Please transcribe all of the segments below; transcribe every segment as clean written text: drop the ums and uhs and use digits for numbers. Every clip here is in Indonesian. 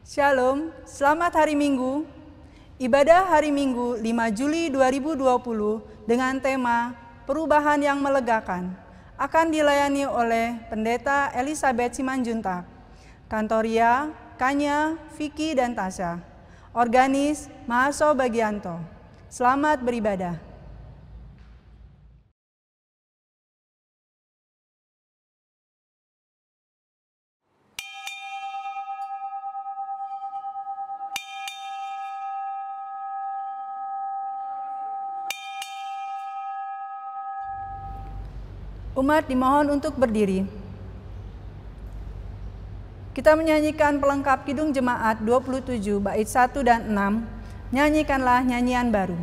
Shalom, selamat hari Minggu. Ibadah hari Minggu 5 Juli 2020 dengan tema Perubahan yang Melegakan akan dilayani oleh Pendeta Elizabeth Simanjuntak, Kantoria, Kanya, Vicky, dan Tasya. Organis Mahaso Bagianto. Selamat beribadah. Umat dimohon untuk berdiri. Kita menyanyikan pelengkap Kidung Jemaat 27 bait 1 dan 6. Nyanyikanlah nyanyian baru.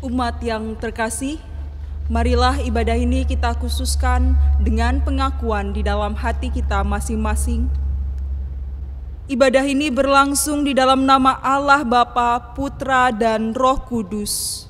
Umat yang terkasih, marilah ibadah ini kita khususkan dengan pengakuan di dalam hati kita masing-masing. Ibadah ini berlangsung di dalam nama Allah Bapa, Putra, dan Roh Kudus.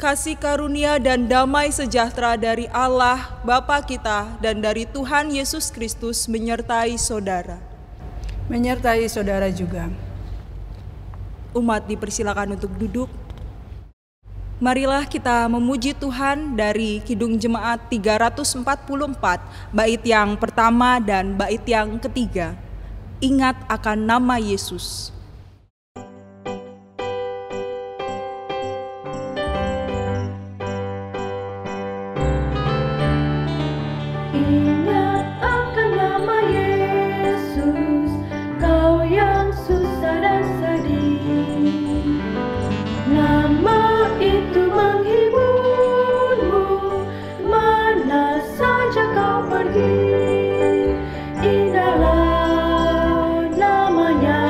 Kasih karunia dan damai sejahtera dari Allah Bapa kita dan dari Tuhan Yesus Kristus menyertai saudara. Menyertai saudara juga. Umat dipersilakan untuk duduk. Marilah kita memuji Tuhan dari Kidung Jemaat 344, bait yang pertama dan bait yang ketiga. Ingat akan nama Yesus. Indahlah namanya.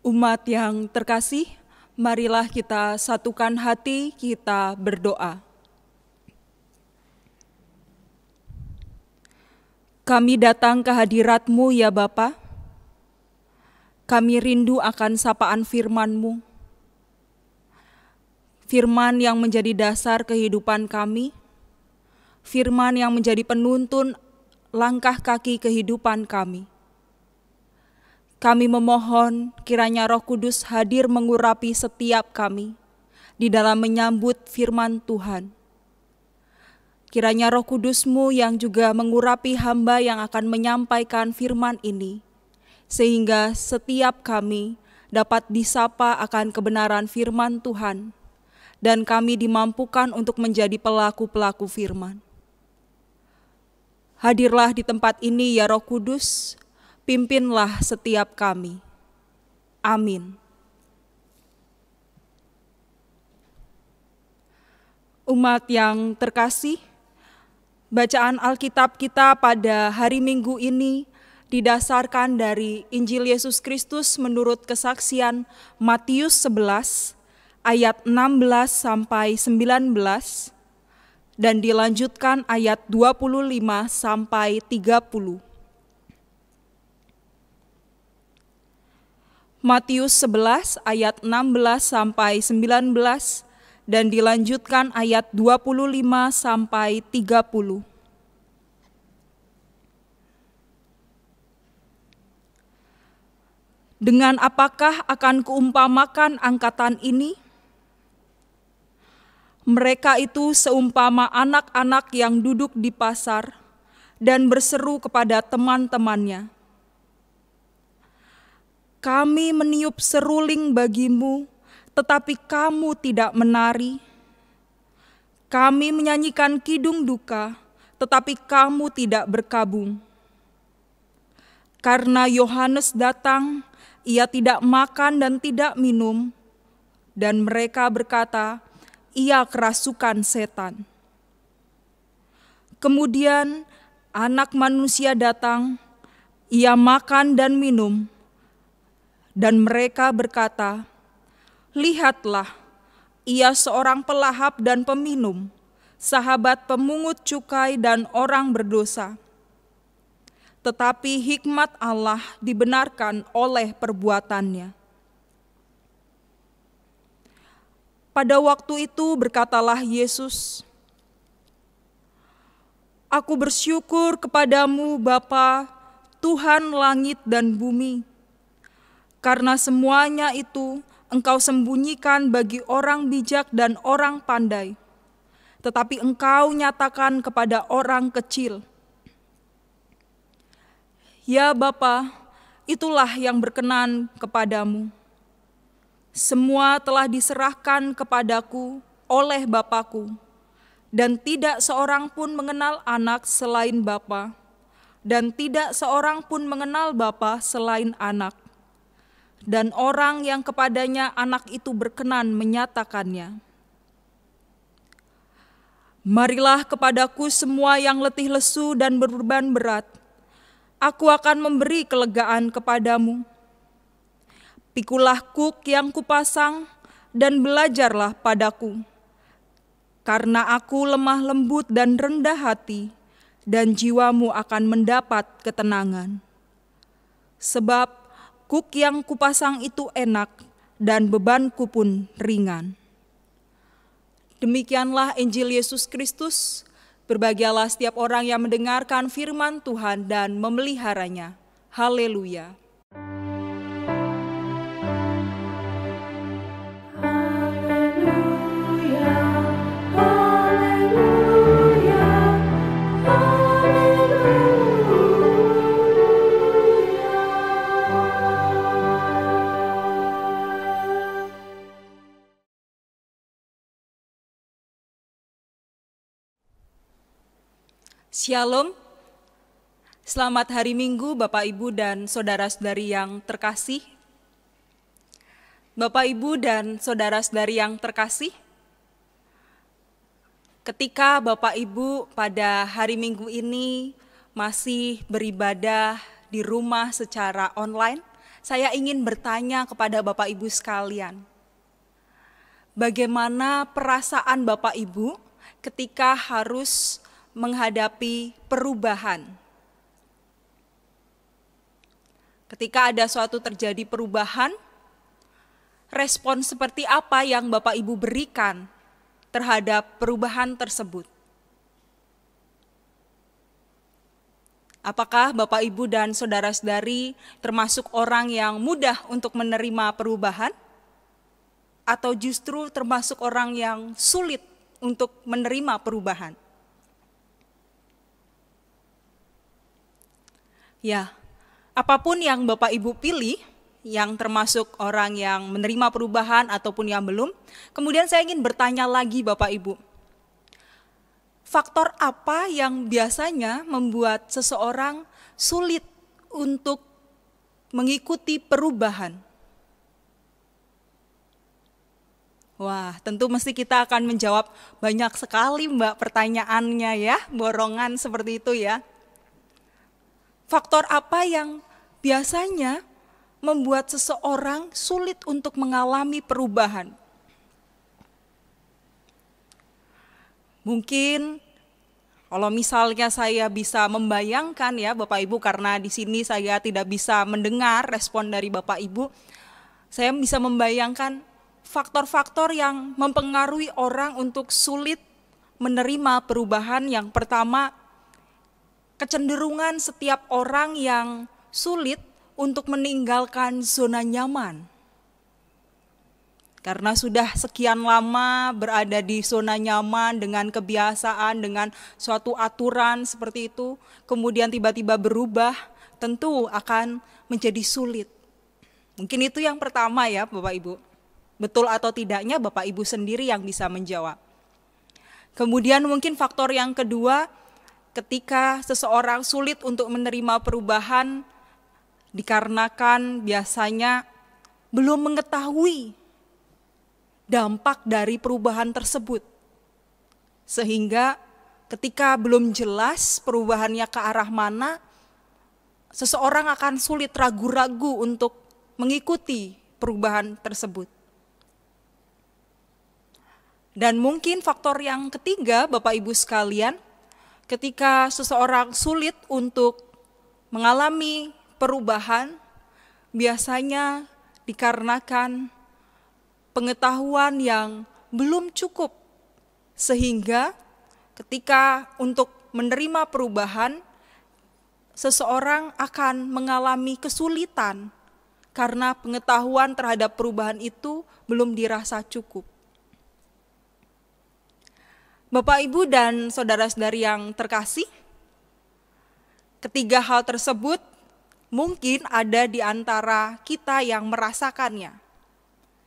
Umat yang terkasih, marilah kita satukan hati, kita berdoa. Kami datang ke hadirat-Mu ya Bapa. Kami rindu akan sapaan firman-Mu. Firman yang menjadi dasar kehidupan kami. Firman yang menjadi penuntun langkah kaki kehidupan kami. Kami memohon kiranya Roh Kudus hadir mengurapi setiap kami di dalam menyambut firman Tuhan. Kiranya Roh Kudus-Mu yang juga mengurapi hamba yang akan menyampaikan firman ini, sehingga setiap kami dapat disapa akan kebenaran firman Tuhan, dan kami dimampukan untuk menjadi pelaku-pelaku firman. Hadirlah di tempat ini ya Roh Kudus, pimpinlah setiap kami. Amin. Umat yang terkasih, bacaan Alkitab kita pada hari Minggu ini didasarkan dari Injil Yesus Kristus menurut kesaksian Matius 11 ayat 16 sampai 19 dan dilanjutkan ayat 25 sampai 30. Matius 11 ayat 16 sampai 19 dan dilanjutkan ayat 25 sampai 30. Dengan apakah akan kuumpamakan angkatan ini? Mereka itu seumpama anak-anak yang duduk di pasar dan berseru kepada teman-temannya, "Kami meniup seruling bagimu, tetapi kamu tidak menari. Kami menyanyikan kidung duka, tetapi kamu tidak berkabung." Karena Yohanes datang, ia tidak makan dan tidak minum, dan mereka berkata, "Ia kerasukan setan." Kemudian Anak Manusia datang, ia makan dan minum, dan mereka berkata, "Lihatlah, ia seorang pelahap dan peminum, sahabat pemungut cukai dan orang berdosa." Tetapi hikmat Allah dibenarkan oleh perbuatannya. Pada waktu itu berkatalah Yesus, "Aku bersyukur kepadamu Bapa, Tuhan langit dan bumi, karena semuanya itu Engkau sembunyikan bagi orang bijak dan orang pandai, tetapi Engkau nyatakan kepada orang kecil. Ya Bapa, itulah yang berkenan kepadamu. Semua telah diserahkan kepadaku oleh Bapakku, dan tidak seorang pun mengenal anak selain Bapa, dan tidak seorang pun mengenal Bapa selain anak, dan orang yang kepadanya anak itu berkenan menyatakannya. Marilah kepadaku semua yang letih lesu dan berbeban berat, aku akan memberi kelegaan kepadamu. Pikulah kuk yang kupasang dan belajarlah padaku, karena aku lemah lembut dan rendah hati, dan jiwamu akan mendapat ketenangan. Sebab kuk yang kupasang itu enak, dan bebanku pun ringan." Demikianlah Injil Yesus Kristus. Berbahagialah setiap orang yang mendengarkan firman Tuhan dan memeliharanya. Haleluya. Shalom, selamat hari Minggu Bapak Ibu dan saudara-saudari yang terkasih. Bapak Ibu dan saudara-saudari yang terkasih, ketika Bapak Ibu pada hari Minggu ini masih beribadah di rumah secara online, saya ingin bertanya kepada Bapak Ibu sekalian. Bagaimana perasaan Bapak Ibu ketika harus menghadapi perubahan? Ketika ada suatu terjadi perubahan, respon seperti apa yang Bapak Ibu berikan terhadap perubahan tersebut? Apakah Bapak Ibu dan saudara-saudari termasuk orang yang mudah untuk menerima perubahan? Atau justru termasuk orang yang sulit untuk menerima perubahan? Ya, apapun yang Bapak Ibu pilih, yang termasuk orang yang menerima perubahan ataupun yang belum, kemudian saya ingin bertanya lagi Bapak Ibu. Faktor apa yang biasanya membuat seseorang sulit untuk mengikuti perubahan? Wah, tentu mesti kita akan menjawab banyak sekali Mbak pertanyaannya ya, borongan seperti itu ya. Faktor apa yang biasanya membuat seseorang sulit untuk mengalami perubahan? Mungkin kalau misalnya saya bisa membayangkan ya Bapak Ibu, karena di sini saya tidak bisa mendengar respon dari Bapak Ibu, saya bisa membayangkan faktor-faktor yang mempengaruhi orang untuk sulit menerima perubahan. Yang pertama, kecenderungan setiap orang yang sulit untuk meninggalkan zona nyaman. Karena sudah sekian lama berada di zona nyaman dengan kebiasaan, dengan suatu aturan seperti itu, kemudian tiba-tiba berubah, tentu akan menjadi sulit. Mungkin itu yang pertama ya Bapak Ibu. Betul atau tidaknya Bapak Ibu sendiri yang bisa menjawab. Kemudian mungkin faktor yang kedua, ketika seseorang sulit untuk menerima perubahan, dikarenakan biasanya belum mengetahui dampak dari perubahan tersebut. Sehingga ketika belum jelas perubahannya ke arah mana, seseorang akan sulit, ragu-ragu untuk mengikuti perubahan tersebut. Dan mungkin faktor yang ketiga Bapak Ibu sekalian, ketika seseorang sulit untuk mengalami perubahan, biasanya dikarenakan pengetahuan yang belum cukup, sehingga ketika untuk menerima perubahan, seseorang akan mengalami kesulitan karena pengetahuan terhadap perubahan itu belum dirasa cukup. Bapak, Ibu, dan saudara-saudari yang terkasih, ketiga hal tersebut mungkin ada di antara kita yang merasakannya.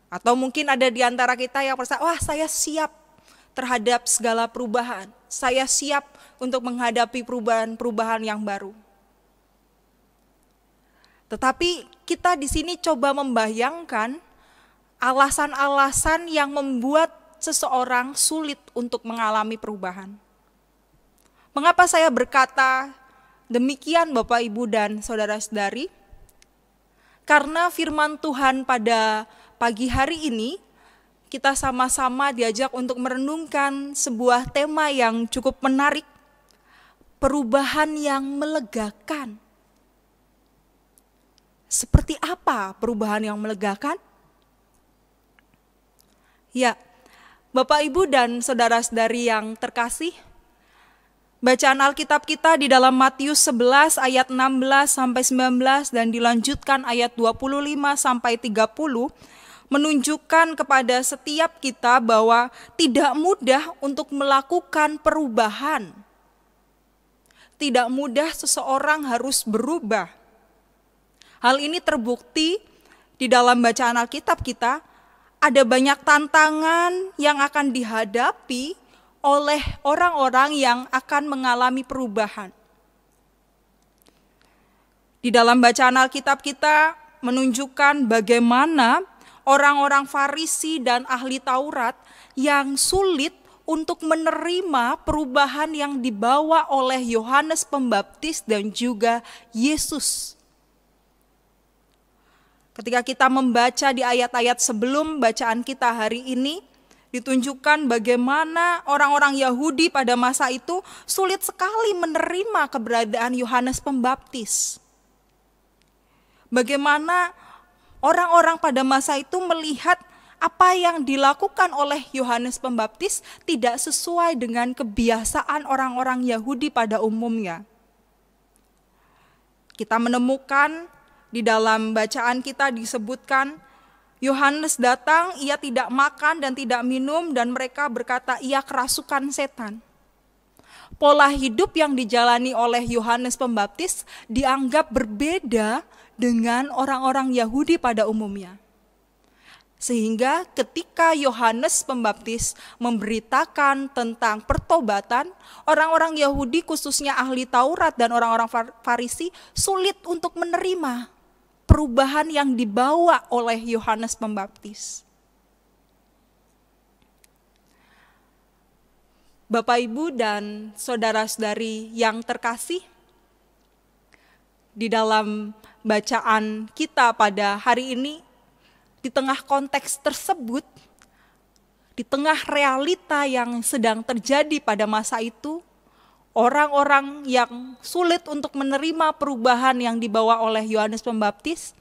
Atau mungkin ada di antara kita yang merasa, wah saya siap terhadap segala perubahan. Saya siap untuk menghadapi perubahan-perubahan yang baru. Tetapi kita di sini coba membayangkan alasan-alasan yang membuat seseorang sulit untuk mengalami perubahan. Mengapa saya berkata demikian Bapak, Ibu, dan saudara-saudari? Karena firman Tuhan pada pagi hari ini, kita sama-sama diajak untuk merenungkan sebuah tema yang cukup menarik, perubahan yang melegakan. Seperti apa perubahan yang melegakan? Ya, Bapak, Ibu, dan saudara-saudari yang terkasih, bacaan Alkitab kita di dalam Matius 11 ayat 16 sampai 19 dan dilanjutkan ayat 25 sampai 30 menunjukkan kepada setiap kita bahwa tidak mudah untuk melakukan perubahan. Tidak mudah seseorang harus berubah. Hal ini terbukti di dalam bacaan Alkitab kita, ada banyak tantangan yang akan dihadapi oleh orang-orang yang akan mengalami perubahan. Di dalam bacaan Alkitab kita menunjukkan bagaimana orang-orang Farisi dan ahli Taurat yang sulit untuk menerima perubahan yang dibawa oleh Yohanes Pembaptis dan juga Yesus. Ketika kita membaca di ayat-ayat sebelum bacaan kita hari ini, ditunjukkan bagaimana orang-orang Yahudi pada masa itu sulit sekali menerima keberadaan Yohanes Pembaptis. Bagaimana orang-orang pada masa itu melihat apa yang dilakukan oleh Yohanes Pembaptis tidak sesuai dengan kebiasaan orang-orang Yahudi pada umumnya. Kita menemukan di dalam bacaan kita disebutkan, Yohanes datang, ia tidak makan dan tidak minum, dan mereka berkata ia kerasukan setan. Pola hidup yang dijalani oleh Yohanes Pembaptis dianggap berbeda dengan orang-orang Yahudi pada umumnya. Sehingga ketika Yohanes Pembaptis memberitakan tentang pertobatan, orang-orang Yahudi khususnya ahli Taurat dan orang-orang Farisi sulit untuk menerima perubahan yang dibawa oleh Yohanes Pembaptis. Bapak, Ibu, dan saudara-saudari yang terkasih, di dalam bacaan kita pada hari ini, di tengah konteks tersebut, di tengah realita yang sedang terjadi pada masa itu, orang-orang yang sulit untuk menerima perubahan yang dibawa oleh Yohanes Pembaptis,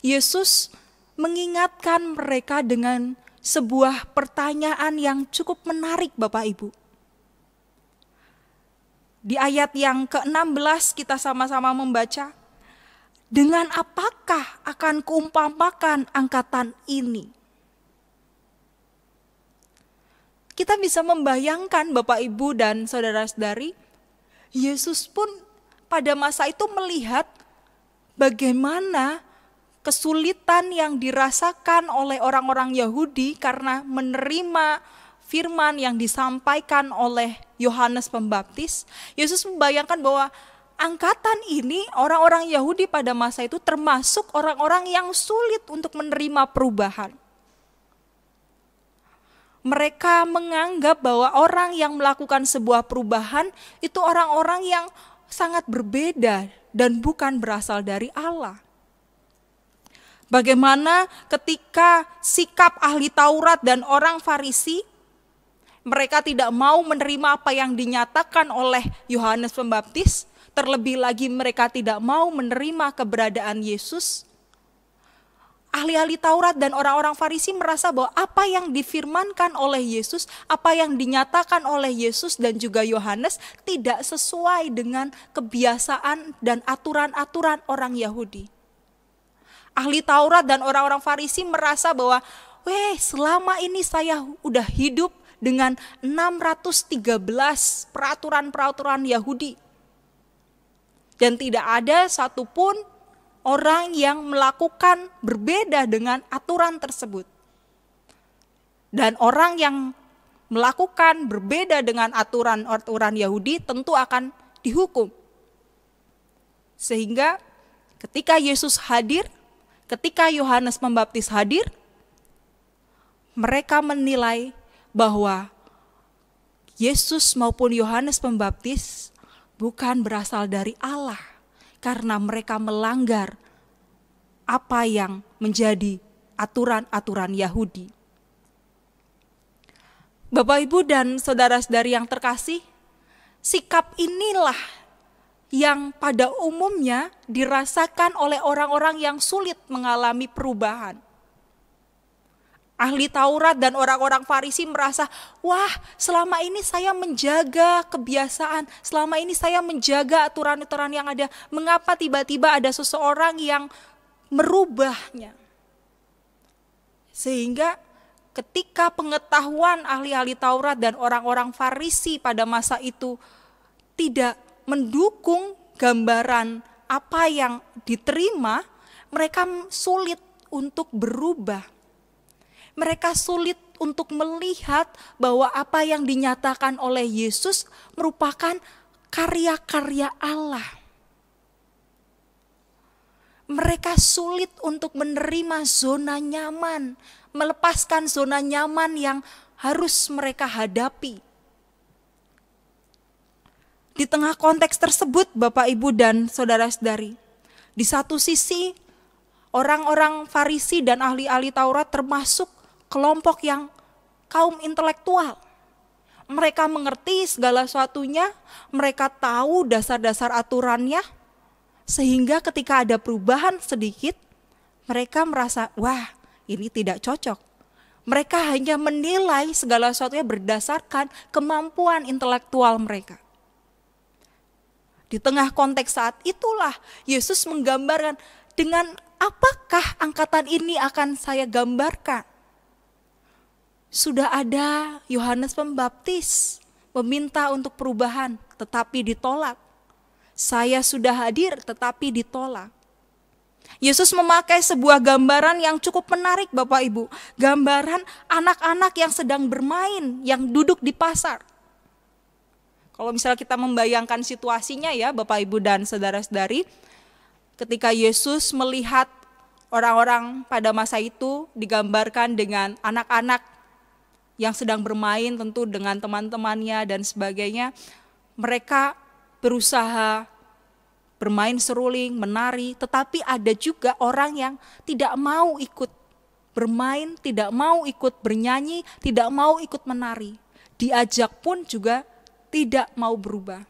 Yesus mengingatkan mereka dengan sebuah pertanyaan yang cukup menarik, Bapak Ibu. Di ayat yang ke-16 kita sama-sama membaca, dengan apakah akan kuumpamakan angkatan ini? Kita bisa membayangkan Bapak Ibu dan saudara-saudari, Yesus pun pada masa itu melihat bagaimana kesulitan yang dirasakan oleh orang-orang Yahudi karena menerima firman yang disampaikan oleh Yohanes Pembaptis. Yesus membayangkan bahwa angkatan ini, orang-orang Yahudi pada masa itu termasuk orang-orang yang sulit untuk menerima perubahan. Mereka menganggap bahwa orang yang melakukan sebuah perubahan itu orang-orang yang sangat berbeda dan bukan berasal dari Allah. Bagaimana ketika sikap ahli Taurat dan orang Farisi, mereka tidak mau menerima apa yang dinyatakan oleh Yohanes Pembaptis, terlebih lagi mereka tidak mau menerima keberadaan Yesus. Ahli-ahli Taurat dan orang-orang Farisi merasa bahwa apa yang difirmankan oleh Yesus, apa yang dinyatakan oleh Yesus dan juga Yohanes tidak sesuai dengan kebiasaan dan aturan-aturan orang Yahudi. Ahli Taurat dan orang-orang Farisi merasa bahwa, selama ini saya udah hidup dengan 613 peraturan-peraturan Yahudi. Dan tidak ada satupun orang yang melakukan berbeda dengan aturan tersebut. Dan orang yang melakukan berbeda dengan aturan-aturan Yahudi tentu akan dihukum. Sehingga ketika Yesus hadir, ketika Yohanes Pembaptis hadir, mereka menilai bahwa Yesus maupun Yohanes Pembaptis bukan berasal dari Allah, karena mereka melanggar apa yang menjadi aturan-aturan Yahudi. Bapak, Ibu, dan saudara-saudari yang terkasih, sikap inilah yang pada umumnya dirasakan oleh orang-orang yang sulit mengalami perubahan. Ahli Taurat dan orang-orang Farisi merasa, selama ini saya menjaga kebiasaan, selama ini saya menjaga aturan-aturan yang ada, mengapa tiba-tiba ada seseorang yang merubahnya? Sehingga ketika pengetahuan ahli-ahli Taurat dan orang-orang Farisi pada masa itu tidak mendukung gambaran apa yang diterima, mereka sulit untuk berubah. Mereka sulit untuk melihat bahwa apa yang dinyatakan oleh Yesus merupakan karya-karya Allah. Mereka sulit untuk menerima zona nyaman, melepaskan zona nyaman yang harus mereka hadapi. Di tengah konteks tersebut, Bapak, Ibu, dan saudara-saudari, di satu sisi Orang-orang Farisi dan ahli-ahli Taurat termasuk kelompok yang kaum intelektual. Mereka mengerti segala sesuatunya, mereka tahu dasar-dasar aturannya, sehingga ketika ada perubahan sedikit, mereka merasa, wah ini tidak cocok. Mereka hanya menilai segala sesuatunya berdasarkan kemampuan intelektual mereka. Di tengah konteks saat itulah Yesus menggambarkan, dengan apakah angkatan ini akan saya gambarkan? Sudah ada Yohanes Pembaptis meminta untuk perubahan, tetapi ditolak. Saya sudah hadir, tetapi ditolak. Yesus memakai sebuah gambaran yang cukup menarik Bapak Ibu. Gambaran anak-anak yang sedang bermain, yang duduk di pasar. Kalau misalnya kita membayangkan situasinya ya Bapak Ibu dan saudara-saudari, ketika Yesus melihat orang-orang pada masa itu digambarkan dengan anak-anak yang sedang bermain tentu dengan teman-temannya dan sebagainya, mereka berusaha bermain seruling, menari, tetapi ada juga orang yang tidak mau ikut bermain, tidak mau ikut bernyanyi, tidak mau ikut menari. Diajak pun juga tidak mau berubah.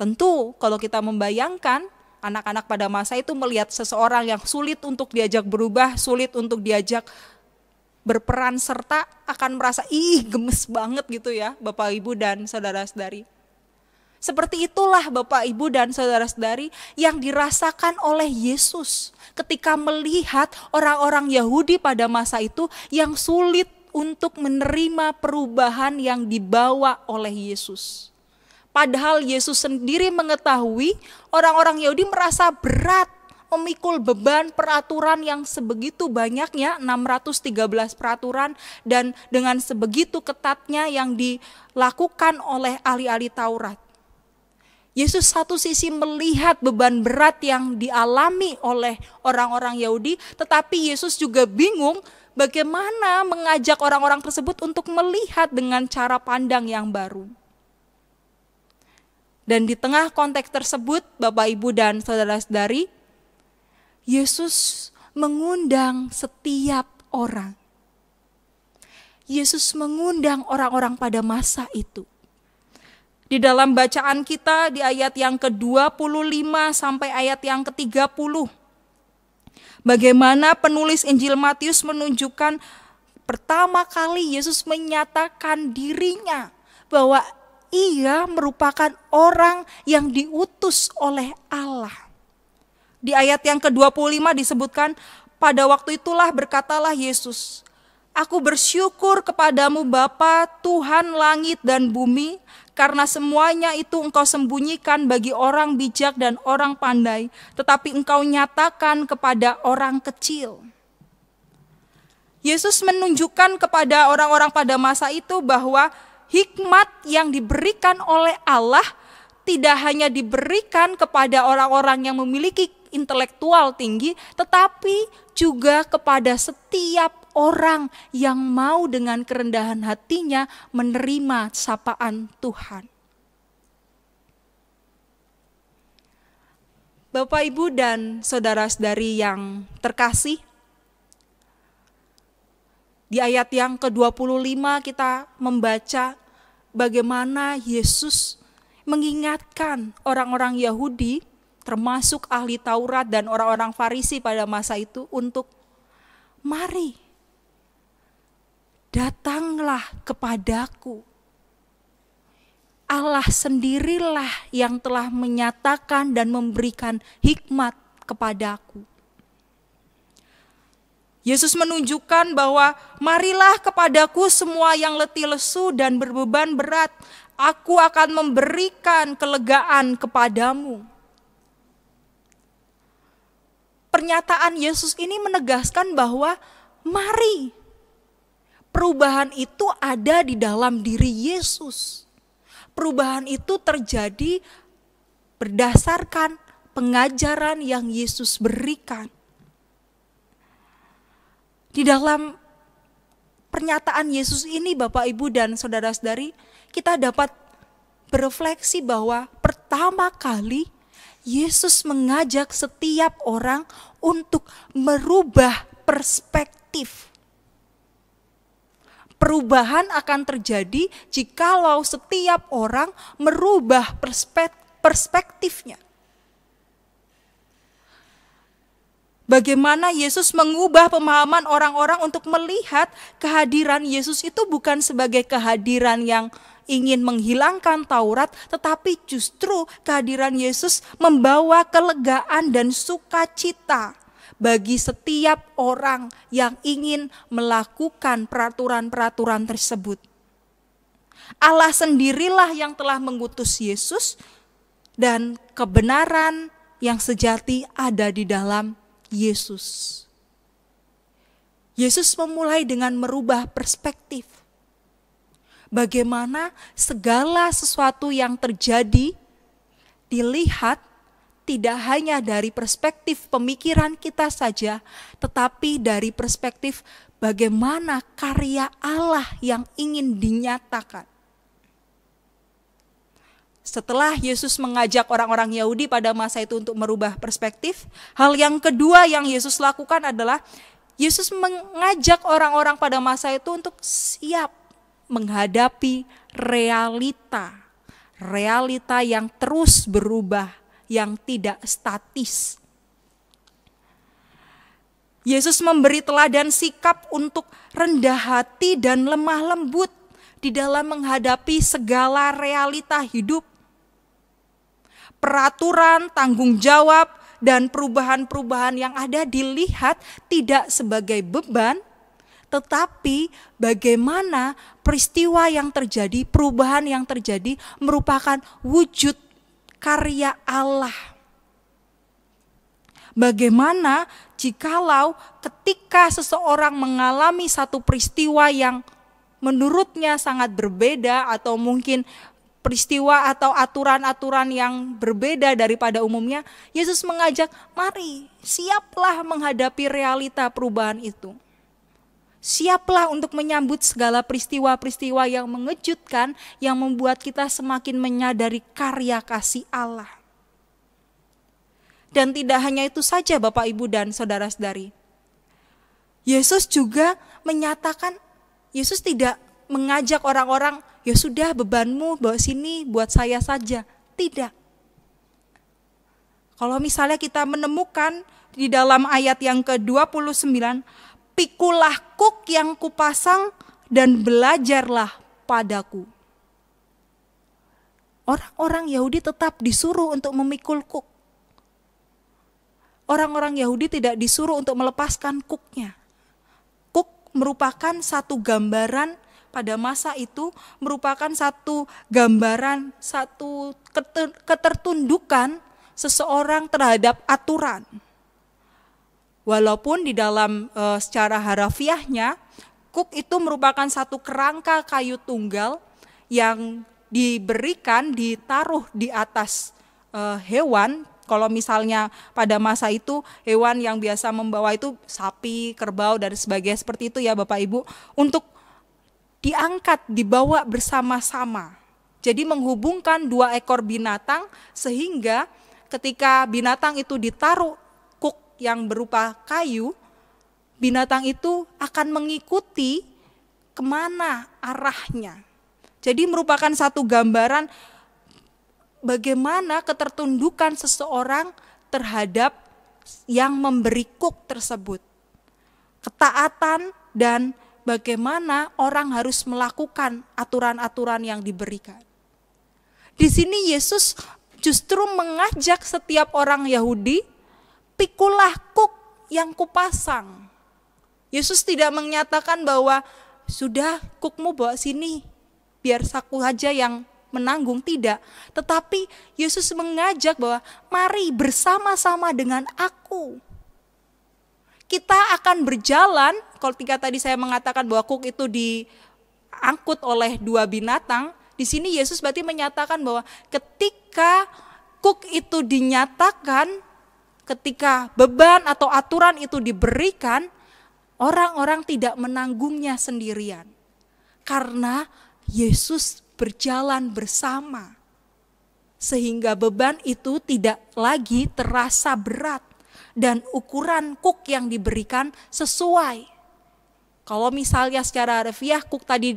Tentu kalau kita membayangkan anak-anak pada masa itu melihat seseorang yang sulit untuk diajak berubah, sulit untuk diajak berperan serta, akan merasa gemes banget gitu ya Bapak Ibu dan saudara-saudari. Seperti itulah Bapak Ibu dan saudara-saudari yang dirasakan oleh Yesus ketika melihat orang-orang Yahudi pada masa itu yang sulit untuk menerima perubahan yang dibawa oleh Yesus. Padahal Yesus sendiri mengetahui orang-orang Yahudi merasa berat memikul beban peraturan yang sebegitu banyaknya, 613 peraturan, dan dengan sebegitu ketatnya yang dilakukan oleh ahli-ahli Taurat. Yesus satu sisi melihat beban berat yang dialami oleh orang-orang Yahudi, tetapi Yesus juga bingung bagaimana mengajak orang-orang tersebut untuk melihat dengan cara pandang yang baru. Dan di tengah konteks tersebut, Bapak Ibu dan saudara-saudari, Yesus mengundang setiap orang. Yesus mengundang orang-orang pada masa itu. Di dalam bacaan kita di ayat yang ke-25 sampai ayat yang ke-30. Bagaimana penulis Injil Matius menunjukkan pertama kali Yesus menyatakan dirinya bahwa ia merupakan orang yang diutus oleh Allah. Di ayat yang ke-25 disebutkan, pada waktu itulah berkatalah Yesus, "Aku bersyukur kepadamu Bapa, Tuhan langit dan bumi, karena semuanya itu engkau sembunyikan bagi orang bijak dan orang pandai, tetapi engkau nyatakan kepada orang kecil." Yesus menunjukkan kepada orang-orang pada masa itu bahwa hikmat yang diberikan oleh Allah tidak hanya diberikan kepada orang-orang yang memiliki intelektual tinggi, tetapi juga kepada setiap orang yang mau dengan kerendahan hatinya menerima sapaan Tuhan. Bapak, Ibu, dan saudara-saudari yang terkasih, di ayat yang ke-25 kita membaca bagaimana Yesus mengingatkan orang-orang Yahudi, termasuk ahli Taurat dan orang-orang Farisi pada masa itu untuk mari, datanglah kepadaku. Allah sendirilah yang telah menyatakan dan memberikan hikmat kepadaku. Yesus menunjukkan bahwa marilah kepadaku semua yang letih lesu dan berbeban berat, aku akan memberikan kelegaan kepadamu. Pernyataan Yesus ini menegaskan bahwa mari, perubahan itu ada di dalam diri Yesus. Perubahan itu terjadi berdasarkan pengajaran yang Yesus berikan. Di dalam pernyataan Yesus ini Bapak, Ibu, dan saudara-saudari, kita dapat berefleksi bahwa pertama kali Yesus mengajak setiap orang untuk merubah perspektif. Perubahan akan terjadi jikalau setiap orang merubah perspektifnya. Bagaimana Yesus mengubah pemahaman orang-orang untuk melihat kehadiran Yesus itu bukan sebagai kehadiran yang ingin menghilangkan Taurat, tetapi justru kehadiran Yesus membawa kelegaan dan sukacita bagi setiap orang yang ingin melakukan peraturan-peraturan tersebut. Allah sendirilah yang telah mengutus Yesus, dan kebenaran yang sejati ada di dalam Yesus. Yesus memulai dengan merubah perspektif. Bagaimana segala sesuatu yang terjadi dilihat tidak hanya dari perspektif pemikiran kita saja, tetapi dari perspektif bagaimana karya Allah yang ingin dinyatakan. Setelah Yesus mengajak orang-orang Yahudi pada masa itu untuk merubah perspektif, hal yang kedua yang Yesus lakukan adalah Yesus mengajak orang-orang pada masa itu untuk siap menghadapi realita yang terus berubah, yang tidak statis. Yesus memberi teladan sikap untuk rendah hati dan lemah lembut di dalam menghadapi segala realita hidup. Peraturan, tanggung jawab, dan perubahan-perubahan yang ada dilihat tidak sebagai beban, tetapi bagaimana peristiwa yang terjadi, perubahan yang terjadi merupakan wujud karya Allah. Bagaimana jikalau ketika seseorang mengalami satu peristiwa yang menurutnya sangat berbeda, atau mungkin peristiwa atau aturan-aturan yang berbeda daripada umumnya, Yesus mengajak, mari siaplah menghadapi realita perubahan itu. Siaplah untuk menyambut segala peristiwa-peristiwa yang mengejutkan, yang membuat kita semakin menyadari karya kasih Allah. Dan tidak hanya itu saja Bapak, Ibu, dan saudara-saudari. Yesus juga menyatakan, Yesus tidak mengajak orang-orang, ya sudah bebanmu bawa sini buat saya saja. Tidak. Kalau misalnya kita menemukan di dalam ayat yang ke-29, pikulah kuk yang kupasang dan belajarlah padaku. Orang-orang Yahudi tetap disuruh untuk memikul kuk. Orang-orang Yahudi tidak disuruh untuk melepaskan kuknya. Kuk merupakan satu gambaran pada masa itu, merupakan satu gambaran, satu ketertundukan seseorang terhadap aturan. Walaupun di dalam secara harafiahnya, kuk itu merupakan satu kerangka kayu tunggal yang diberikan, ditaruh di atas hewan. Kalau misalnya pada masa itu hewan yang biasa membawa itu sapi, kerbau, dan sebagainya seperti itu ya Bapak Ibu, untuk diangkat, dibawa bersama-sama. Jadi menghubungkan dua ekor binatang, sehingga ketika binatang itu ditaruh kuk yang berupa kayu, binatang itu akan mengikuti kemana arahnya. Jadi merupakan satu gambaran bagaimana ketertundukan seseorang terhadap yang memberi kuk tersebut. Ketaatan dan bagaimana orang harus melakukan aturan-aturan yang diberikan. Di sini Yesus justru mengajak setiap orang Yahudi, pikulah kuk yang kupasang. Yesus tidak menyatakan bahwa sudah kukmu bawa sini, biar saku aja yang menanggung, tidak. Tetapi Yesus mengajak bahwa mari bersama-sama dengan aku. Kita akan berjalan, ketika tadi saya mengatakan bahwa kuk itu diangkut oleh dua binatang, di sini Yesus berarti menyatakan bahwa ketika kuk itu dinyatakan, ketika beban atau aturan itu diberikan, orang-orang tidak menanggungnya sendirian. Karena Yesus berjalan bersama sehingga beban itu tidak lagi terasa berat dan ukuran kuk yang diberikan sesuai. Kalau misalnya secara harfiah kuk tadi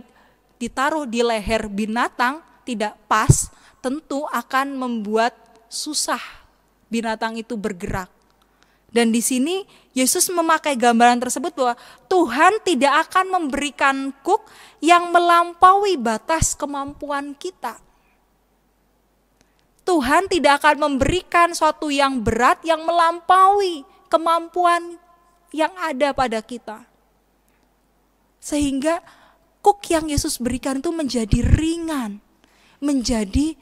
ditaruh di leher binatang tidak pas, tentu akan membuat susah binatang itu bergerak. Dan di sini Yesus memakai gambaran tersebut bahwa Tuhan tidak akan memberikan kuk yang melampaui batas kemampuan kita. Tuhan tidak akan memberikan suatu yang berat yang melampaui kemampuan yang ada pada kita. Sehingga kuk yang Yesus berikan itu menjadi ringan, menjadi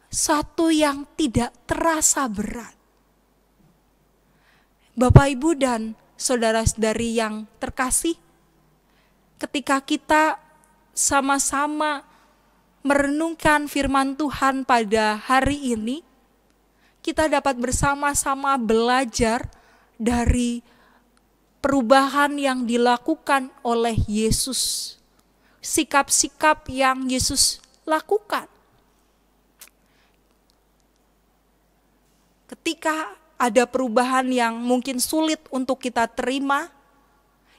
satu yang tidak terasa berat. Bapak, Ibu, dan saudara-saudari yang terkasih, ketika kita sama-sama merenungkan firman Tuhan pada hari ini, kita dapat bersama-sama belajar dari perubahan yang dilakukan oleh Yesus, sikap-sikap yang Yesus lakukan. Ketika ada perubahan yang mungkin sulit untuk kita terima,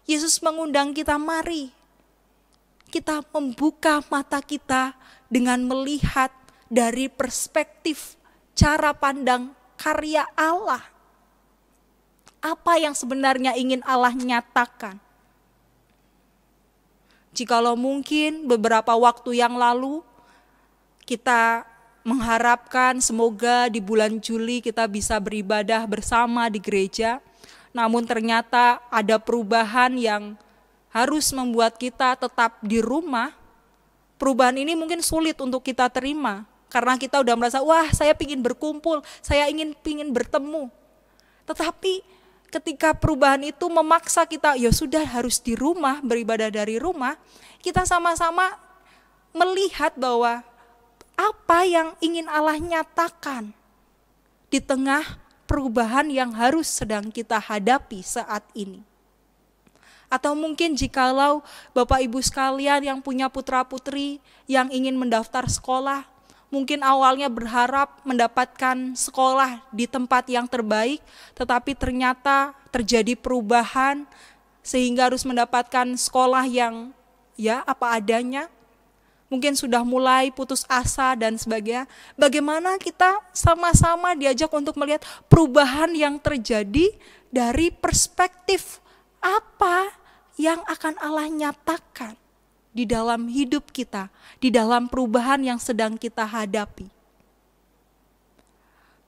Yesus mengundang kita, mari kita membuka mata kita dengan melihat dari perspektif cara pandang karya Allah. Apa yang sebenarnya ingin Allah nyatakan? Jikalau mungkin beberapa waktu yang lalu kita mengharapkan semoga di bulan Juli kita bisa beribadah bersama di gereja, namun ternyata ada perubahan yang harus membuat kita tetap di rumah. Perubahan ini mungkin sulit untuk kita terima karena kita udah merasa, wah saya ingin berkumpul, saya ingin bertemu. Tetapi ketika perubahan itu memaksa kita, ya sudah harus di rumah, beribadah dari rumah, kita sama-sama melihat bahwa apa yang ingin Allah nyatakan di tengah perubahan yang harus sedang kita hadapi saat ini. Atau mungkin jikalau Bapak Ibu sekalian yang punya putra-putri yang ingin mendaftar sekolah, mungkin awalnya berharap mendapatkan sekolah di tempat yang terbaik, tetapi ternyata terjadi perubahan sehingga harus mendapatkan sekolah yang ya apa adanya. Mungkin sudah mulai putus asa dan sebagainya. Bagaimana kita sama-sama diajak untuk melihat perubahan yang terjadi dari perspektif apa yang akan Allah nyatakan di dalam hidup kita, di dalam perubahan yang sedang kita hadapi.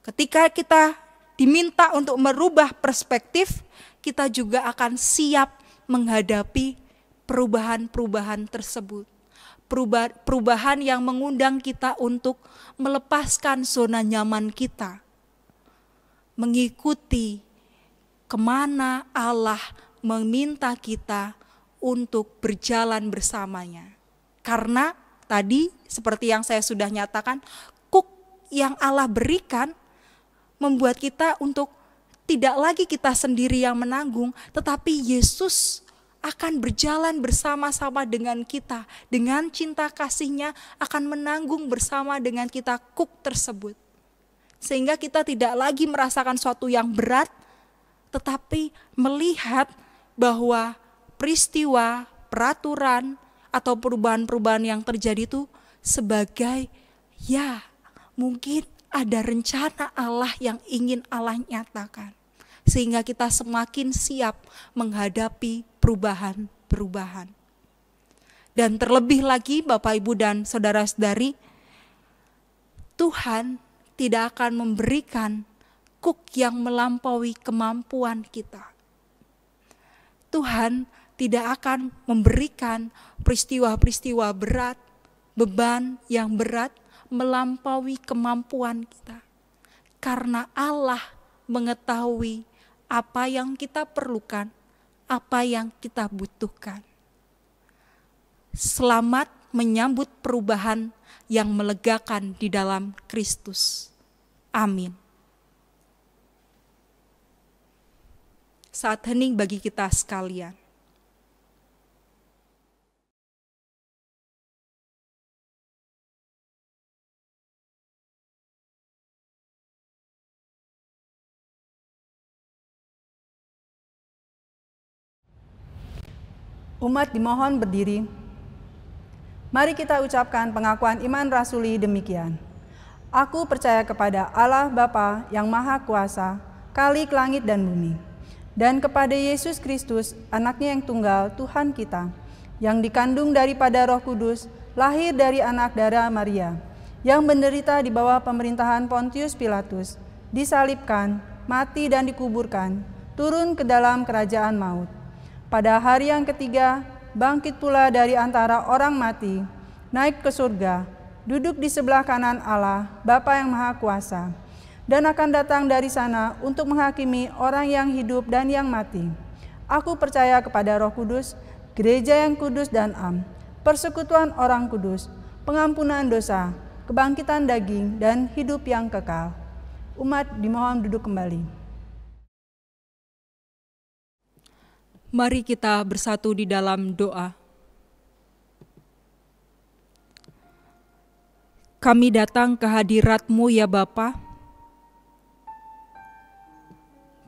Ketika kita diminta untuk merubah perspektif, kita juga akan siap menghadapi perubahan-perubahan tersebut. Perubahan yang mengundang kita untuk melepaskan zona nyaman kita, mengikuti kemana Allah meminta kita untuk berjalan bersamanya. Karena tadi seperti yang saya sudah nyatakan, kuk yang Allah berikan membuat kita untuk tidak lagi kita sendiri yang menanggung, tetapi Yesus akan berjalan bersama-sama dengan kita. Dengan cinta kasih-Nya akan menanggung bersama dengan kita kuk tersebut. Sehingga kita tidak lagi merasakan suatu yang berat, tetapi melihat bahwa peristiwa, peraturan, atau perubahan-perubahan yang terjadi itu sebagai ya mungkin ada rencana Allah yang ingin Allah nyatakan. Sehingga kita semakin siap menghadapi perubahan-perubahan. Dan terlebih lagi Bapak Ibu dan saudara-saudari, Tuhan tidak akan memberikan kuk yang melampaui kemampuan kita. Tuhan tidak akan memberikan peristiwa-peristiwa berat, beban yang berat melampaui kemampuan kita. Karena Allah mengetahui apa yang kita perlukan, apa yang kita butuhkan. Selamat menyambut perubahan yang melegakan di dalam Kristus. Amin. Saat hening bagi kita sekalian. Umat dimohon berdiri. Mari kita ucapkan pengakuan iman rasuli demikian. Aku percaya kepada Allah Bapa yang Maha Kuasa, Khalik langit dan bumi, dan kepada Yesus Kristus, anaknya yang tunggal, Tuhan kita, yang dikandung daripada Roh Kudus, lahir dari anak darah Maria, yang menderita di bawah pemerintahan Pontius Pilatus, disalibkan, mati dan dikuburkan, turun ke dalam kerajaan maut. Pada hari yang ketiga, bangkit pula dari antara orang mati, naik ke surga, duduk di sebelah kanan Allah, Bapa yang Maha Kuasa, dan akan datang dari sana untuk menghakimi orang yang hidup dan yang mati. Aku percaya kepada Roh Kudus, gereja yang kudus dan am, persekutuan orang kudus, pengampunan dosa, kebangkitan daging, dan hidup yang kekal. Umat dimohon duduk kembali. Mari kita bersatu di dalam doa. Kami datang ke hadirat-Mu ya Bapa.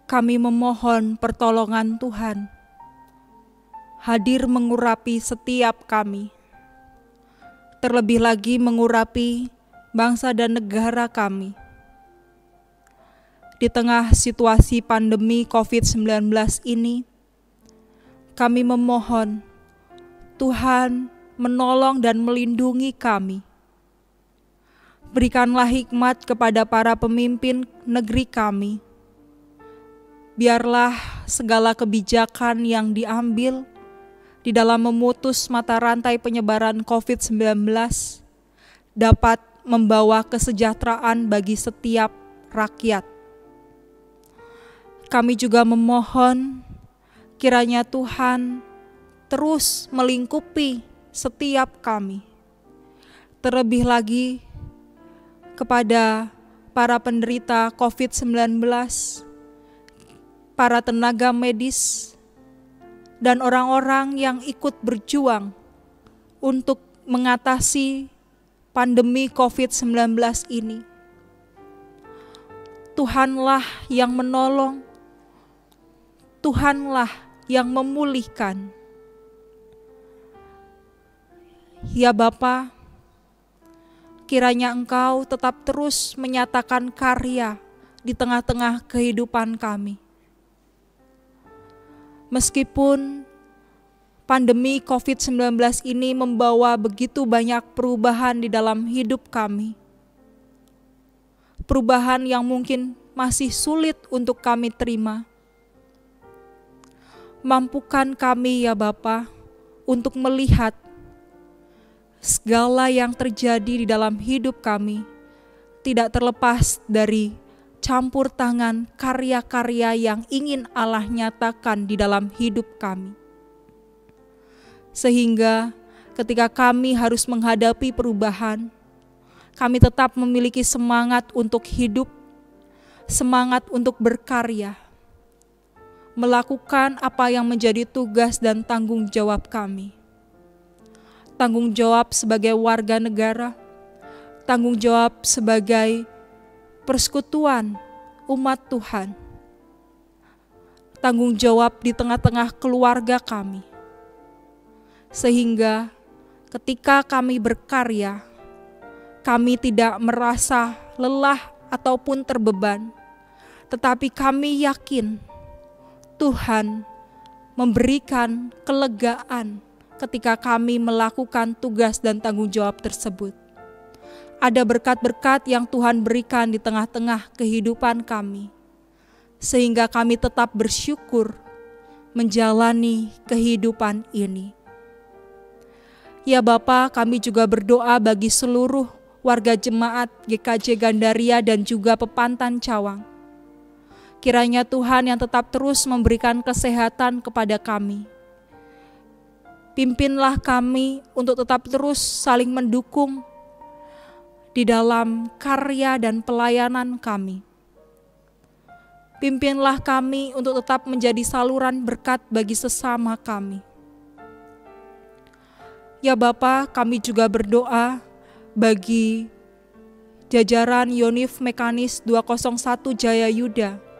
Kami memohon pertolongan Tuhan, hadir mengurapi setiap kami, terlebih lagi mengurapi bangsa dan negara kami. Di tengah situasi pandemi COVID-19 ini, kami memohon Tuhan menolong dan melindungi kami. Berikanlah hikmat kepada para pemimpin negeri kami. Biarlah segala kebijakan yang diambil di dalam memutus mata rantai penyebaran COVID-19 dapat membawa kesejahteraan bagi setiap rakyat. Kami juga memohon kiranya Tuhan terus melingkupi setiap kami. Terlebih lagi kepada para penderita COVID-19, para tenaga medis, dan orang-orang yang ikut berjuang untuk mengatasi pandemi COVID-19 ini. Tuhanlah yang menolong, Tuhanlah yang memulihkan. Ya Bapa, kiranya Engkau tetap terus menyatakan karya di tengah-tengah kehidupan kami. Meskipun pandemi COVID-19 ini membawa begitu banyak perubahan di dalam hidup kami, perubahan yang mungkin masih sulit untuk kami terima, mampukan kami ya Bapa untuk melihat segala yang terjadi di dalam hidup kami tidak terlepas dari campur tangan karya-karya yang ingin Allah nyatakan di dalam hidup kami. Sehingga ketika kami harus menghadapi perubahan, kami tetap memiliki semangat untuk hidup, semangat untuk berkarya, melakukan apa yang menjadi tugas dan tanggung jawab kami. Tanggung jawab sebagai warga negara, tanggung jawab sebagai persekutuan umat Tuhan, tanggung jawab di tengah-tengah keluarga kami. Sehingga ketika kami berkarya, kami tidak merasa lelah ataupun terbeban, tetapi kami yakin Tuhan memberikan kelegaan ketika kami melakukan tugas dan tanggung jawab tersebut. Ada berkat-berkat yang Tuhan berikan di tengah-tengah kehidupan kami, sehingga kami tetap bersyukur menjalani kehidupan ini. Ya Bapa, kami juga berdoa bagi seluruh warga jemaat GKJ Gandaria dan juga Pepantan Cawang. Kiranya Tuhan yang tetap terus memberikan kesehatan kepada kami. Pimpinlah kami untuk tetap terus saling mendukung di dalam karya dan pelayanan kami. Pimpinlah kami untuk tetap menjadi saluran berkat bagi sesama kami. Ya Bapa, kami juga berdoa bagi jajaran Yonif Mekanis 201 Jaya Yuda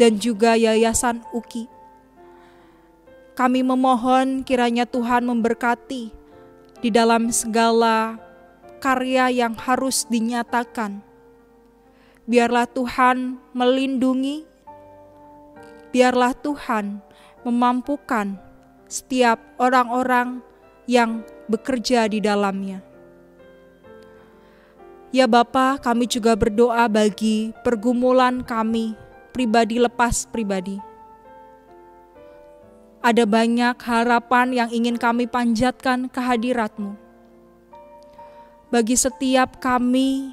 dan juga Yayasan UKI. Kami memohon kiranya Tuhan memberkati di dalam segala karya yang harus dinyatakan. Biarlah Tuhan melindungi, biarlah Tuhan memampukan setiap orang-orang yang bekerja di dalamnya. Ya Bapa, kami juga berdoa bagi pergumulan kami, pribadi lepas pribadi. Ada banyak harapan yang ingin kami panjatkan ke hadirat-Mu. Bagi setiap kami,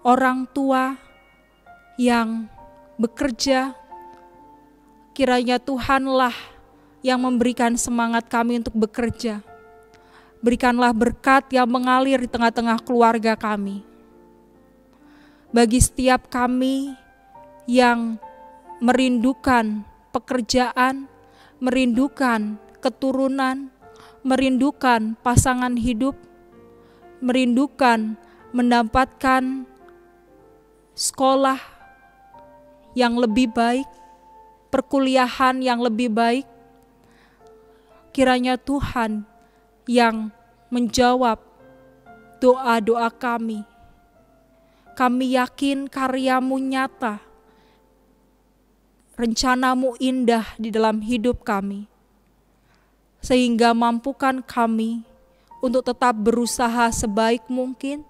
orang tua yang bekerja, kiranya Tuhanlah yang memberikan semangat kami untuk bekerja. Berikanlah berkat yang mengalir di tengah-tengah keluarga kami. Bagi setiap kami yang merindukan pekerjaan, merindukan keturunan, merindukan pasangan hidup, merindukan mendapatkan sekolah yang lebih baik, perkuliahan yang lebih baik, kiranya Tuhan yang menjawab doa-doa kami. Kami yakin karya-Mu nyata, rencana-Mu indah di dalam hidup kami, sehingga mampukan kami untuk tetap berusaha sebaik mungkin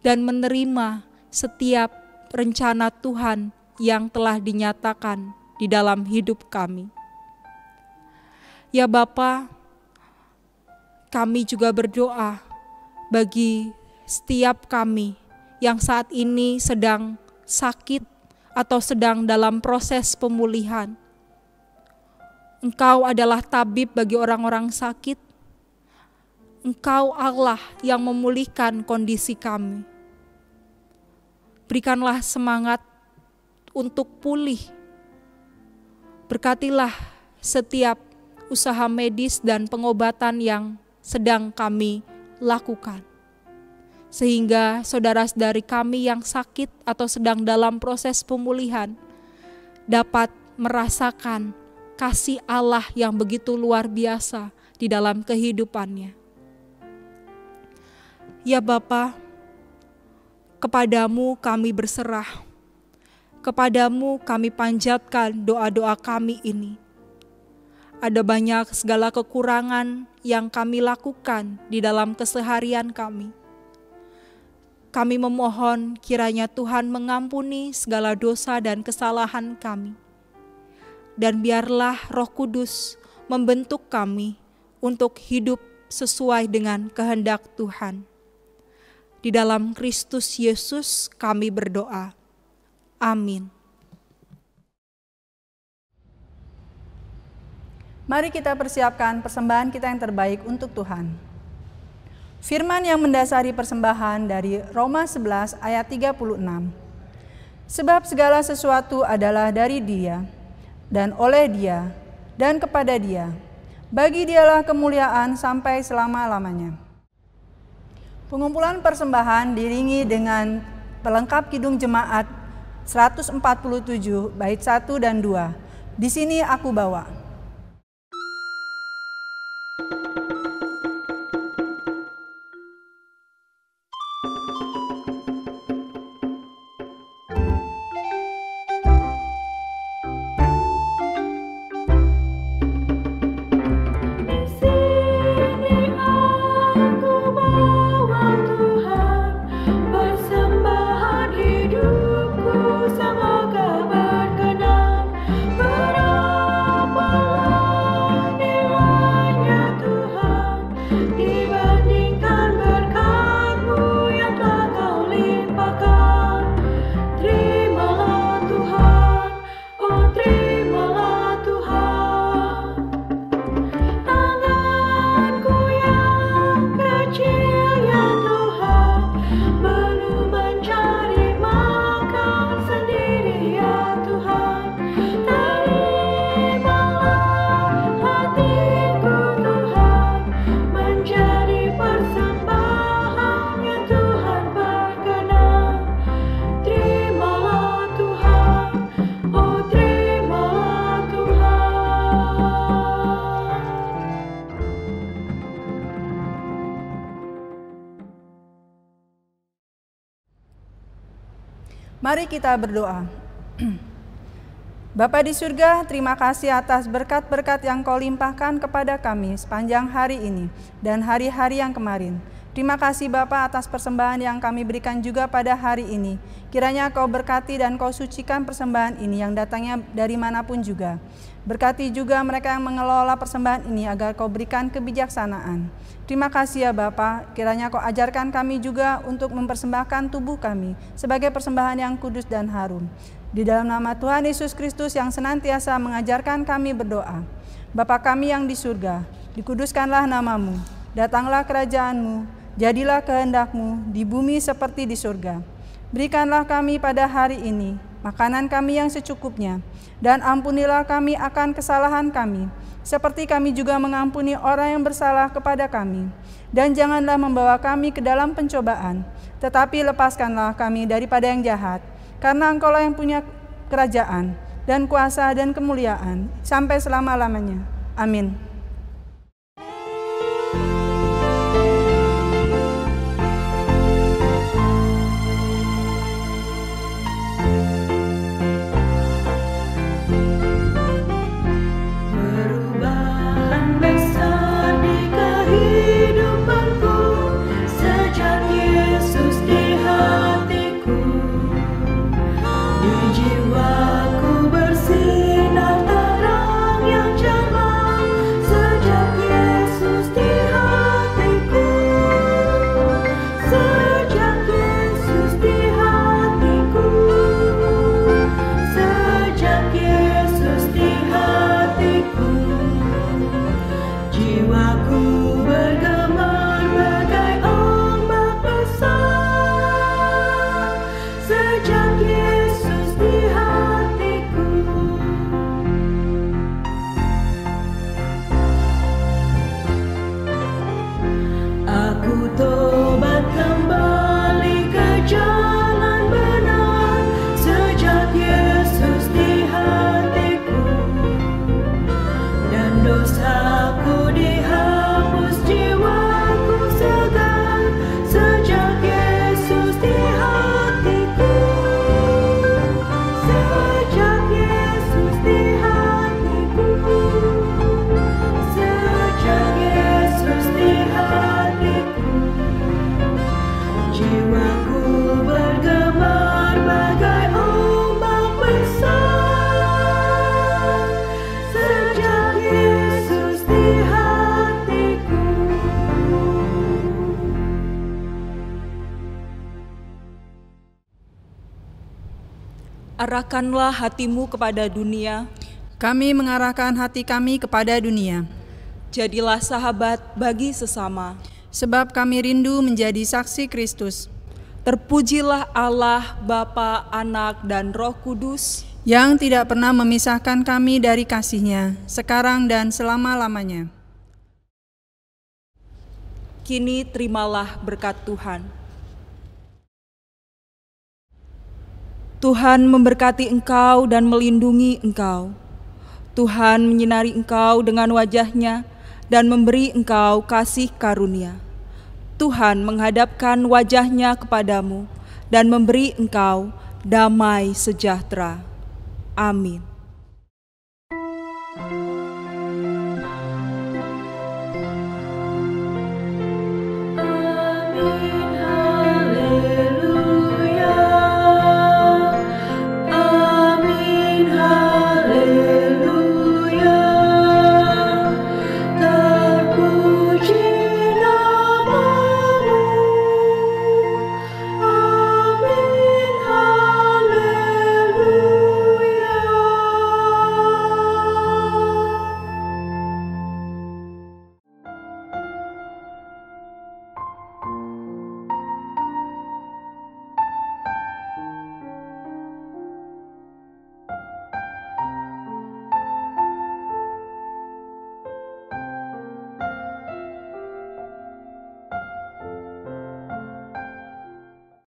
dan menerima setiap rencana Tuhan yang telah dinyatakan di dalam hidup kami. Ya Bapa, kami juga berdoa bagi setiap kami yang saat ini sedang sakit atau sedang dalam proses pemulihan. Engkau adalah tabib bagi orang-orang sakit. Engkau Allah yang memulihkan kondisi kami. Berikanlah semangat untuk pulih. Berkatilah setiap usaha medis dan pengobatan yang sedang kami lakukan. Sehingga saudara-saudari kami yang sakit atau sedang dalam proses pemulihan dapat merasakan kasih Allah yang begitu luar biasa di dalam kehidupannya. Ya Bapa, kepadamu kami berserah, kepadamu kami panjatkan doa-doa kami ini. Ada banyak segala kekurangan yang kami lakukan di dalam keseharian kami. Kami memohon kiranya Tuhan mengampuni segala dosa dan kesalahan kami. Dan biarlah Roh Kudus membentuk kami untuk hidup sesuai dengan kehendak Tuhan. Di dalam Kristus Yesus kami berdoa. Amin. Mari kita persiapkan persembahan kita yang terbaik untuk Tuhan. Firman yang mendasari persembahan dari Roma 11 ayat 36. Sebab segala sesuatu adalah dari Dia, dan oleh Dia, dan kepada Dia. Bagi Dialah kemuliaan sampai selama-lamanya. Pengumpulan persembahan diiringi dengan pelengkap kidung jemaat 147 bait 1 dan 2. Di sini aku bawa. Semoga berkenan berapa Mari kita berdoa. Bapa di surga, terima kasih atas berkat-berkat yang Kau limpahkan kepada kami sepanjang hari ini dan hari-hari yang kemarin. Terima kasih Bapa atas persembahan yang kami berikan juga pada hari ini. Kiranya Kau berkati dan Kau sucikan persembahan ini yang datangnya dari manapun juga. Berkati juga mereka yang mengelola persembahan ini agar Kau berikan kebijaksanaan. Terima kasih ya Bapa, kiranya Kau ajarkan kami juga untuk mempersembahkan tubuh kami sebagai persembahan yang kudus dan harum. Di dalam nama Tuhan Yesus Kristus yang senantiasa mengajarkan kami berdoa. Bapa kami yang di surga, dikuduskanlah nama-Mu, datanglah kerajaan-Mu, jadilah kehendak-Mu di bumi seperti di surga. Berikanlah kami pada hari ini makanan kami yang secukupnya, dan ampunilah kami akan kesalahan kami, seperti kami juga mengampuni orang yang bersalah kepada kami. Dan janganlah membawa kami ke dalam pencobaan, tetapi lepaskanlah kami daripada yang jahat. Karena Engkau-lah yang punya kerajaan dan kuasa dan kemuliaan sampai selama-lamanya. Amin. Arahkanlah hatimu kepada dunia. Kami mengarahkan hati kami kepada dunia. Jadilah sahabat bagi sesama. Sebab kami rindu menjadi saksi Kristus. Terpujilah Allah, Bapa, Anak, dan Roh Kudus, yang tidak pernah memisahkan kami dari kasih-Nya, sekarang dan selama-lamanya. Kini terimalah berkat Tuhan. Tuhan memberkati engkau dan melindungi engkau. Tuhan menyinari engkau dengan wajah-Nya dan memberi engkau kasih karunia. Tuhan menghadapkan wajah-Nya kepadamu dan memberi engkau damai sejahtera. Amin.